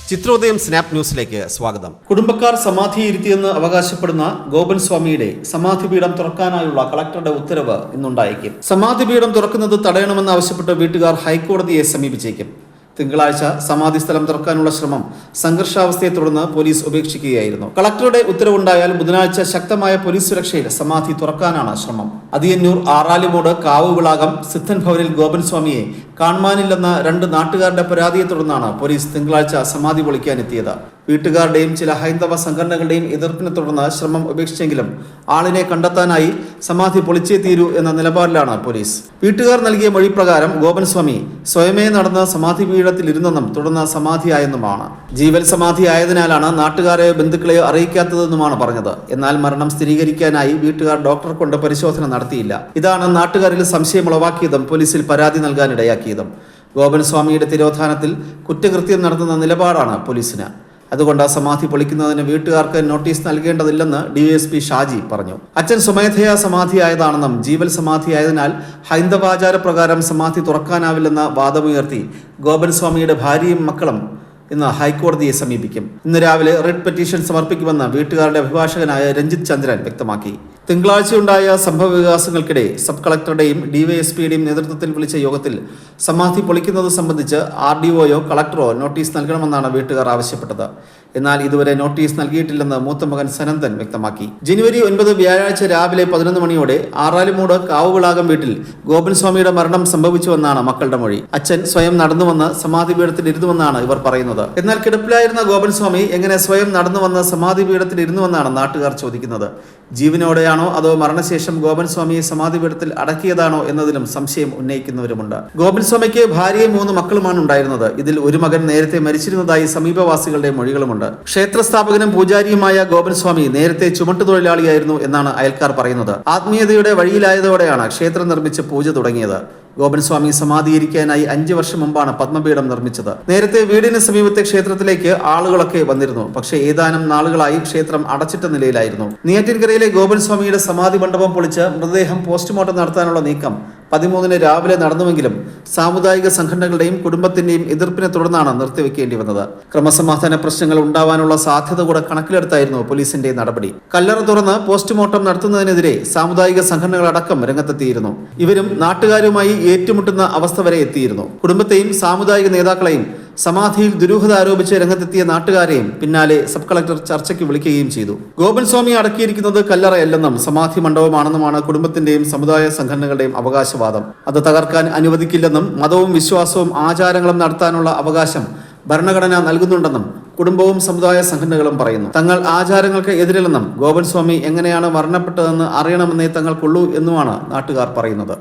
ചിത്രോദയം സ്നാപ് ന്യൂസിലേക്ക് സ്വാഗതം. കുടുംബക്കാർ സമാധിയിരുത്തിയെന്ന് അവകാശപ്പെടുന്ന ഗോപൻ സ്വാമിയുടെ സമാധിപീഠം തുറക്കാനായുള്ള കളക്ടറുടെ ഉത്തരവ് ഇന്നുണ്ടായേക്കും. സമാധിപീഠം തുറക്കുന്നത് തടയണമെന്നാവശ്യപ്പെട്ട് വീട്ടുകാർ ഹൈക്കോടതിയെ സമീപിച്ചേക്കും. തിങ്കളാഴ്ച സമാധി സ്ഥലം തുറക്കാനുള്ള ശ്രമം സംഘർഷാവസ്ഥയെ തുടർന്ന് പോലീസ് ഉപേക്ഷിക്കുകയായിരുന്നു. കളക്ടറുടെ ഉത്തരവുണ്ടായാൽ ബുധനാഴ്ച ശക്തമായ പോലീസ് സുരക്ഷയിൽ സമാധി തുറക്കാനാണ് ശ്രമം. അതിയന്നൂർ ആറാലിമൂട് കാവുവിളാകം സിദ്ധൻ ഭവനിൽ ഗോപൻ സ്വാമിയെ കാണുവാനില്ലെന്ന 2 നാട്ടുകാരുടെ പരാതിയെ തുടർന്നാണ് പോലീസ് തിങ്കളാഴ്ച സമാധി പൊളിക്കാനെത്തിയത്. വീട്ടുകാരുടെയും ചില ഹൈന്ദവ സംഘടനകളുടെയും എതിർപ്പിനെ തുടർന്ന് ശ്രമം ഉപേക്ഷിച്ചെങ്കിലും ആളിനെ കണ്ടെത്താനായി സമാധി പൊളിച്ചേ തീരൂ എന്ന നിലപാടിലാണ് പോലീസ്. വീട്ടുകാർ നൽകിയ മൊഴി പ്രകാരം ഗോപൻ സ്വാമി സ്വയമേ നടന്ന് സമാധി പീഠത്തിൽ ഇരുന്നെന്നും തുടർന്ന് സമാധിയായെന്നുമാണ്. ജീവൽ സമാധിയായതിനാലാണ് നാട്ടുകാരെ ബന്ധുക്കളെയോ അറിയിക്കാത്തതെന്നുമാണ് പറഞ്ഞത്. എന്നാൽ മരണം സ്ഥിരീകരിക്കാനായി വീട്ടുകാർ ഡോക്ടറെ കൊണ്ട് പരിശോധന നടത്തിയില്ല. ഇതാണ് നാട്ടുകാരിൽ സംശയം ഉളവാക്കിയതും പോലീസിൽ പരാതി നൽകാനിടയാക്കിയതും. ഗോപൻ സ്വാമിയുടെ തിരോധാനത്തിൽ കുറ്റകൃത്യം നടത്തുന്ന നിലപാടാണ് പോലീസിന്. അതുകൊണ്ട് സമാധി പൊളിക്കുന്നതിന് വീട്ടുകാർക്ക് നോട്ടീസ് നൽകേണ്ടതില്ലെന്ന് DSP ഷാജി പറഞ്ഞു. അച്ഛൻ സ്വമേധയാ സമാധിയായതാണെന്നും ജീവൽ സമാധിയായതിനാൽ ഹൈന്ദവാചാരപ്രകാരം സമാധി തുറക്കാനാവില്ലെന്ന വാദമുയർത്തി ഗോപൻ സ്വാമിയുടെ ഭാര്യയും മക്കളും ഇന്ന് ഹൈക്കോടതിയെ സമീപിക്കും. ഇന്ന് രാവിലെ റിട്ട് പെറ്റീഷൻ സമർപ്പിക്കുമെന്ന് വീട്ടുകാരുടെ അഭിഭാഷകനായ രഞ്ജിത്ത് ചന്ദ്രൻ വ്യക്തമാക്കി. തിങ്കളാഴ്ചയുണ്ടായ സംഭവ വികാസങ്ങൾക്കിടെ സബ് കളക്ടറുടെയും DYSPയുടെയും നേതൃത്വത്തിൽ വിളിച്ച യോഗത്തിൽ സമാധി പൊളിക്കുന്നത് സംബന്ധിച്ച് RDOയോ കളക്ടറോ നോട്ടീസ് നൽകണമെന്നാണ് വീട്ടുകാർ ആവശ്യപ്പെട്ടത്. എന്നാൽ ഇതുവരെ നോട്ടീസ് നൽകിയിട്ടില്ലെന്ന് മൂത്ത മകൻ സനന്ദൻ വ്യക്തമാക്കി. ജനുവരി 9 വ്യാഴാഴ്ച രാവിലെ 11 മണിയോടെ ആറാലിമൂട് കാവുവിളാകം വീട്ടിൽ ഗോപൻ സ്വാമിയുടെ മരണം സംഭവിച്ചുവെന്നാണ് മക്കളുടെ മൊഴി. അച്ഛൻ സ്വയം നടന്നുവന്ന് സമാധി പീഠത്തിൽ ഇരുന്നുവെന്നാണ് ഇവർ പറയുന്നത്. എന്നാൽ കിടപ്പിലായിരുന്ന ഗോപൻ സ്വാമി എങ്ങനെ സ്വയം നടന്നുവന്ന് സമാധി പീഠത്തിൽ ഇരുന്നുവെന്നാണ് നാട്ടുകാർ ചോദിക്കുന്നത്. ജീവനോടെയാണോ അതോ മരണശേഷം ഗോപൻ സ്വാമിയെ സമാധി പീഠത്തിൽ അടക്കിയതാണോ എന്നതിലും സംശയം ഉന്നയിക്കുന്നവരുമുണ്ട്. ഗോപൻ സ്വാമിക്ക് ഭാര്യയും 3 മക്കളുമാണ് ഉണ്ടായിരുന്നത്. ഇതിൽ ഒരു മകൻ നേരത്തെ മരിച്ചിരുന്നതായി സമീപവാസികളുടെ മൊഴികളുമുണ്ട്. ക്ഷേത്രസ്ഥാപകനും പൂജാരിയുമായ ഗോപൻ സ്വാമി നേരത്തെ ചുമട്ടുതൊഴിലാളിയായിരുന്നു എന്നാണ് അയൽക്കാർ പറയുന്നത്. ആത്മീയതയുടെ വഴിയിലായതോടെയാണ് ക്ഷേത്രം നിർമ്മിച്ച് പൂജ തുടങ്ങിയത്. ഗോപൻ സ്വാമി സമാധിയിരിക്കാനായി 5 വർഷം മുമ്പാണ് പത്മപീഠം നിർമ്മിച്ചത്. നേരത്തെ വീടിന് സമീപത്തെ ക്ഷേത്രത്തിലേക്ക് ആളുകളൊക്കെ വന്നിരുന്നു. പക്ഷേ ഏതാനും നാളുകളായി ക്ഷേത്രം അടച്ചിട്ട നിലയിലായിരുന്നു. നെയ്യാറ്റിൻകരയിലെ ഗോപൻ സ്വാമിയുടെ സമാധി മണ്ഡപം പൊളിച്ച് മൃതദേഹം പോസ്റ്റ്മോർട്ടം നടത്താനുള്ള നീക്കം 13-ന് രാവിലെ നടന്നുവെങ്കിലും സാമുദായിക സംഘടനകളുടെയും കുടുംബത്തിന്റെയും എതിർപ്പിനെ തുടർന്നാണ് നിർത്തിവെക്കേണ്ടി വന്നത്. ക്രമസമാധാന പ്രശ്നങ്ങൾ ഉണ്ടാവാനുള്ള സാധ്യത കൂടെ കണക്കിലെടുത്തായിരുന്നു പോലീസിന്റെ നടപടി. കല്ലറ തുറന്ന് പോസ്റ്റ്മോർട്ടം നടത്തുന്നതിനെതിരെ സാമുദായിക സംഘടനകളടക്കം രംഗത്തെത്തിയിരുന്നു. ഇവരും നാട്ടുകാരുമായി ഏറ്റുമുട്ടുന്ന അവസ്ഥ വരെ എത്തിയിരുന്നു. കുടുംബത്തെയും സാമുദായിക നേതാക്കളെയും സമാധിയിൽ ദുരൂഹത ആരോപിച്ച് രംഗത്തെത്തിയ നാട്ടുകാരെയും പിന്നാലെ സബ് കളക്ടർ ചർച്ചയ്ക്ക് വിളിക്കുകയും ചെയ്തു. ഗോപൻ സ്വാമി അടക്കിയിരിക്കുന്നത് കല്ലറയല്ലെന്നും സമാധി മണ്ഡപമാണെന്നുമാണ് കുടുംബത്തിന്റെയും സമുദായ സംഘടനകളുടെയും അവകാശവാദം. അത് തകർക്കാൻ അനുവദിക്കില്ലെന്നും മതവും വിശ്വാസവും ആചാരങ്ങളും നടത്താനുള്ള അവകാശം ഭരണഘടന നൽകുന്നുണ്ടെന്നും കുടുംബവും സമുദായ സംഘടനകളും പറയുന്നു. തങ്ങൾ ആചാരങ്ങൾക്ക് എതിരല്ലെന്നും ഗോപൻ സ്വാമി എങ്ങനെയാണ് മരണപ്പെട്ടതെന്ന് അറിയണമെന്നേ തങ്ങൾക്കുള്ളൂ എന്നുമാണ് നാട്ടുകാർ പറയുന്നത്.